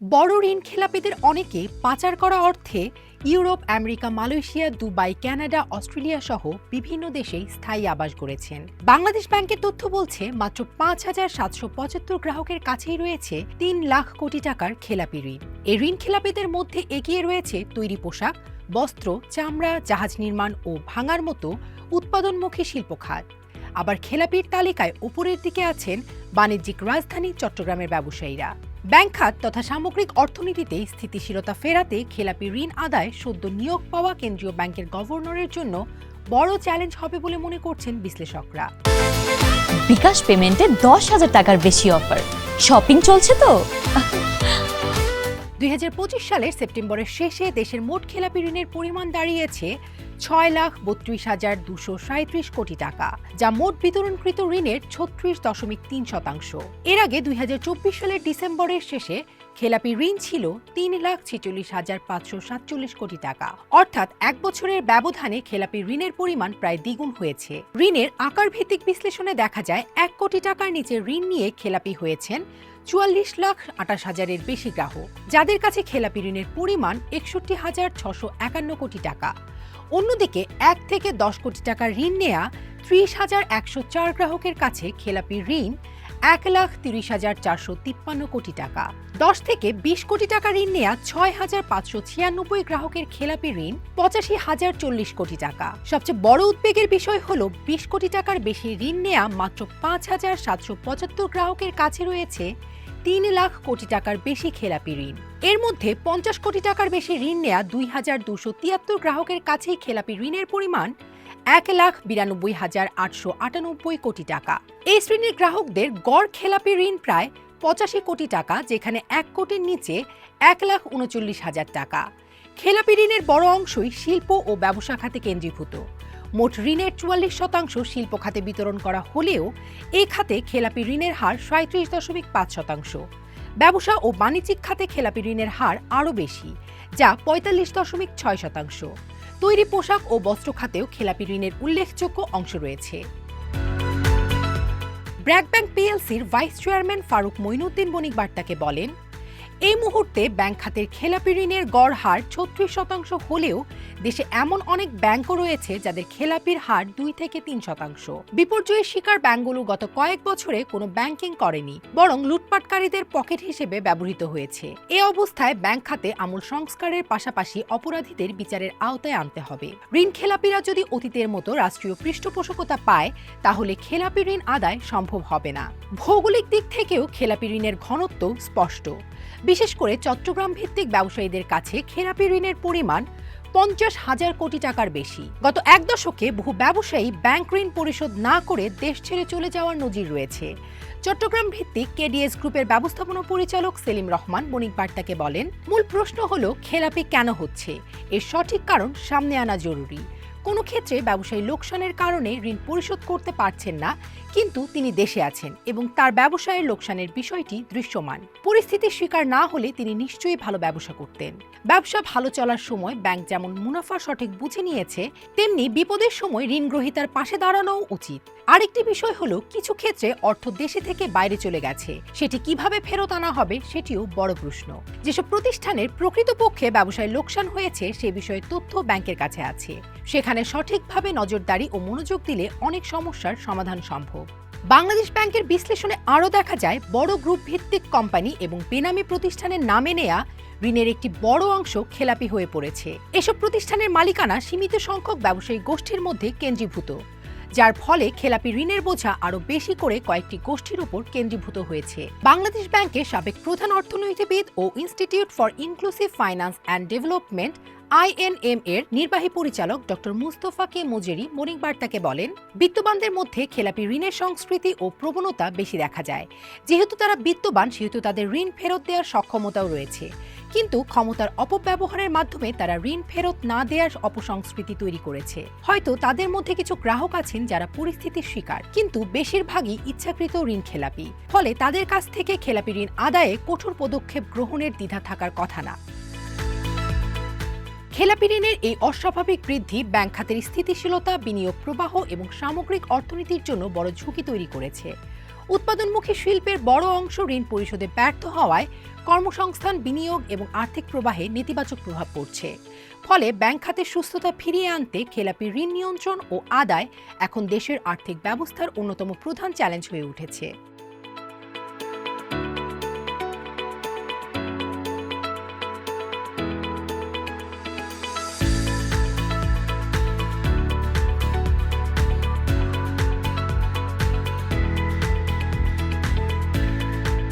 বড় ঋণ খেলাপিদের অনেকে পাচার করা অর্থে Europe, America, Malaysia, Dubai, Canada, Australia সহ বিভিন্ন দেশেই স্থায়ী আবাস গড়েছেন। বাংলাদেশ ব্যাংকের তথ্য বলছে মাত্র ৫,৭৭৫ গ্রাহকের কাছেই রয়েছে ৩ লাখ কোটি টাকার খেলাপি ঋণ। এই ঋণ খেলাপিদের মধ্যে এগিয়ে রয়েছে তৈরি পোশাক, বস্ত্র, চামড়া, জাহাজ নির্মাণ ও ভাঙার মতো উৎপাদনমুখী শিল্প খাত। আবার খেলাপির তালিকায় উপরের দিকে আছেন বাণিজ্যিক রাজধানী চট্টগ্রামের ব্যবসায়ীরা। ব্যাংক খাত তথা সামগ্রিক অর্থনীতিতে স্থিতিশীলতা ফেরাতে খেলাপি ঋণ আদায় সদ্য নিয়োগ পাওয়া কেন্দ্রীয় ব্যাংকের গভর্নরের জন্য বড় চ্যালেঞ্জ হবে বলে মনে করছেন বিশ্লেষকরা। বিকাশ পেমেন্টে ১০,০০০ টাকার বেশি অফার, শপিং চলছে তো। ২০২৫ সালের সেপ্টেম্বরের শেষে দেশের মোট খেলাপি ঋণের পরিমাণ দাঁড়িয়েছে ৬,৩২,২৩৭ কোটি টাকা, যা মোট বিতরণকৃত ঋণের ৩৬.৩%। এর আগে ২০২৪ সালের ডিসেম্বরের শেষে খেলাপি ঋণ ছিল ৩,৪৬,৫৪৭ কোটি টাকা। অর্থাৎ এক বছরের ব্যবধানে খেলাপি ঋণের পরিমাণ প্রায় দ্বিগুণ হয়েছে। ঋণের আকার ভিত্তিক বিশ্লেষণে দেখা যায় ১ কোটি টাকার নিচে ঋণ নিয়ে খেলাপি হয়েছেন ৪৪,২৮,০০০-এর বেশি গ্রাহক, যাদের কাছে খেলাপি ঋণের পরিমাণ ৬১,৬৫১ কোটি টাকা। অন্যদিকে ১ থেকে ১০ কোটি টাকার ঋণ নেয়া ৩০,১০৪ গ্রাহকের কাছে খেলাপি ঋণ ১,৩০,৪৫৩ কোটি টাকা। ১০ থেকে ২০ কোটি টাকা ঋণ নেয়া ৬,৫৯৬ গ্রাহকের খেলাপি ঋণ ৮৫,০৪০ কোটি টাকা। সবচেয়ে বড় উদ্বেগের বিষয় হল ২০ কোটি টাকার বেশি ঋণ নেয়া মাত্র ৫,৭৭৫ গ্রাহকের কাছে রয়েছে ৩ লাখ কোটি টাকার বেশি খেলাপি ঋণ। এর মধ্যে ৫০ কোটি টাকার বেশি ঋণ নেয়া ২,২৭৩ গ্রাহকের কাছেই খেলাপি ঋণের পরিমাণ ১,৯২,৮৯৮ কোটি টাকা। এই শ্রেণীর গ্রাহকদের গড় খেলাপি ঋণ প্রায় ৮৫ কোটি টাকা, যেখানে ১ কোটির নিচে ১,৩৯,০০০ টাকা। খেলাপি ঋণের বড় অংশই শিল্প ও ব্যবসা খাতে কেন্দ্রীভূত। মোট ঋণের ৪৪% শিল্প খাতে বিতরণ করা হলেও এই খাতে খেলাপি ঋণের হার ৩৭.৫%। ব্যবসা ও বাণিজ্যিক খাতে খেলাপি ঋণের হার আরও বেশি, যা ৪৫.৬%। তৈরি পোশাক ও বস্ত্র খাতেও খেলাপি ঋণের উল্লেখযোগ্য অংশ রয়েছে। ব্র্যাক ব্যাংক পিএলসির ভাইস চেয়ারম্যান ফারুক মঈনুদ্দিন বণিক বার্তাকে বলেন, এই মুহূর্তে ব্যাংক খাতের খেলাপি ঋণের গড় হার ৩৬% হলেও দেশে এমন অনেক ব্যাংকও রয়েছে যাদের খেলাপির হার ২ থেকে ৩%। বিপর্যয়ের শিকার ব্যাংকগুলো গত কয়েক বছরে কোনো ব্যাংকিং করেনি, বরং লুটপাটকারীদের পকেট হিসেবে ব্যবহৃত হয়েছে। এ অবস্থায় ব্যাংক খাতে আমূল সংস্কারের পাশাপাশি অপরাধীদের বিচারের আওতায় আনতে হবে। ঋণ খেলাপিরা যদি অতীতের মতো রাষ্ট্রীয় পৃষ্ঠপোষকতা পায়, তাহলে খেলাপি ঋণ আদায় সম্ভব হবে না। ভৌগোলিক দিক থেকেও খেলাপি ঋণের ঘনত্ব স্পষ্ট। বিশেষ করে চট্টগ্রাম ভিত্তিক ব্যবসায়ীদের কাছে খেলাপি ঋণের পরিমাণ ৫০,০০০ কোটি টাকার বেশি। গত এক দশকে বহু ব্যবসায়ী ব্যাংক ঋণ পরিশোধ না করে দেশ ছেড়ে চলে যাওয়ার নজির রয়েছে। চট্টগ্রাম ভিত্তিক কেডিএস গ্রুপের ব্যবস্থাপনা পরিচালক সেলিম রহমান বণিক বার্তাকে বলেন, মূল প্রশ্ন হলো খেলাপি কেন হচ্ছে, এর সঠিক কারণ সামনে আনা জরুরি। কোনো ক্ষেত্রে ব্যবসায়ী লোকসানের কারণে ঋণ পরিশোধ করতে পারছেন না, কিন্তু তিনি দেশে আছেন এবং তার ব্যবসায়ের লোকসানের বিষয়টি দৃশ্যমান। পরিস্থিতির শিকার না হলে তিনি নিশ্চয়ই ভালো ব্যবসা করতেন। ব্যবসা ভালো চলার সময় ব্যাংক যেমন মুনাফা সঠিক বুঝে নিয়েছে, তেমনি বিপদের সময় ঋণ গ্রহীতার পাশে দাঁড়ানোও উচিত। আরেকটি বিষয় হলো, কিছু ক্ষেত্রে অর্থ দেশে থেকে বাইরে চলে গেছে, সেটি কিভাবে ফেরত আনা হবে সেটিও বড় প্রশ্ন। যেসব প্রতিষ্ঠানের প্রকৃতপক্ষে ব্যবসায় লোকসান হয়েছে সে বিষয়ে তথ্য ব্যাংকের কাছে আছে। সেখানে সঠিকভাবে নজরদারি ও মনোযোগ দিলে অনেক সমস্যার সমাধান সম্ভব। বাংলাদেশ ব্যাংকের বিশ্লেষণে আরও দেখা যায়, বড় গ্রুপ ভিত্তিক কোম্পানি এবং বেনামি প্রতিষ্ঠানের নামে নেয়া ঋণের একটি বড় অংশ খেলাপি হয়ে পড়েছে। এসব প্রতিষ্ঠানের মালিকানা সীমিত সংখ্যক ব্যবসায়ী গোষ্ঠীর মধ্যে কেন্দ্রীভূত, যার ফলে খেলাপি ঋণের বোঝা আরও বেশি করে কয়েকটি গোষ্ঠীর উপর কেন্দ্রীভূত হয়েছে। বাংলাদেশ ব্যাংকের সাবেক প্রধান অর্থনীতিবিদ ও institute for inclusive finance and development INM এর নির্বাহী পরিচালক ডক্টর মুস্তফা কে মোজেরি বণিক বার্তাকে বলেন, বিত্তবানদের মধ্যে খেলাপি ঋণের সংস্কৃতি ও প্রবণতা বেশি দেখা যায়। যেহেতু তারা বিত্তবান, সেহেতু তাদের ঋণ ফেরত দেওয়ার সক্ষমতাও রয়েছে, কিন্তু ক্ষমতার অপব্যবহারের মাধ্যমে তারা ঋণ ফেরত না দেওয়ার অপসংস্কৃতি তৈরি করেছে। হয়তো তাদের মধ্যে কিছু গ্রাহক আছেন যারা পরিস্থিতির শিকার, কিন্তু বেশিরভাগই ইচ্ছাকৃত ঋণ খেলাপি। ফলে তাদের কাছ থেকে খেলাপি ঋণ আদায়ে কঠোর পদক্ষেপ গ্রহণের দ্বিধা থাকার কথা না। খেলাপি ঋণের এই অস্বাভাবিক বৃদ্ধি ব্যাংক খাতের স্থিতিশীলতা, বিনিয়োগ প্রবাহ এবং সামগ্রিক অর্থনীতির জন্য বড় ঝুঁকি তৈরি করেছে। উৎপাদনমুখী শিল্পের বড় অংশ ঋণ পরিশোধে ব্যর্থ হওয়ায় কর্মসংস্থান, বিনিয়োগ এবং আর্থিক প্রবাহে নেতিবাচক প্রভাব পড়ছে। ফলে ব্যাংক খাতের সুস্থতা ফিরিয়ে আনতে খেলাপি ঋণ নিয়ন্ত্রণ ও আদায় এখন দেশের আর্থিক ব্যবস্থার অন্যতম প্রধান চ্যালেঞ্জ হয়ে উঠেছে।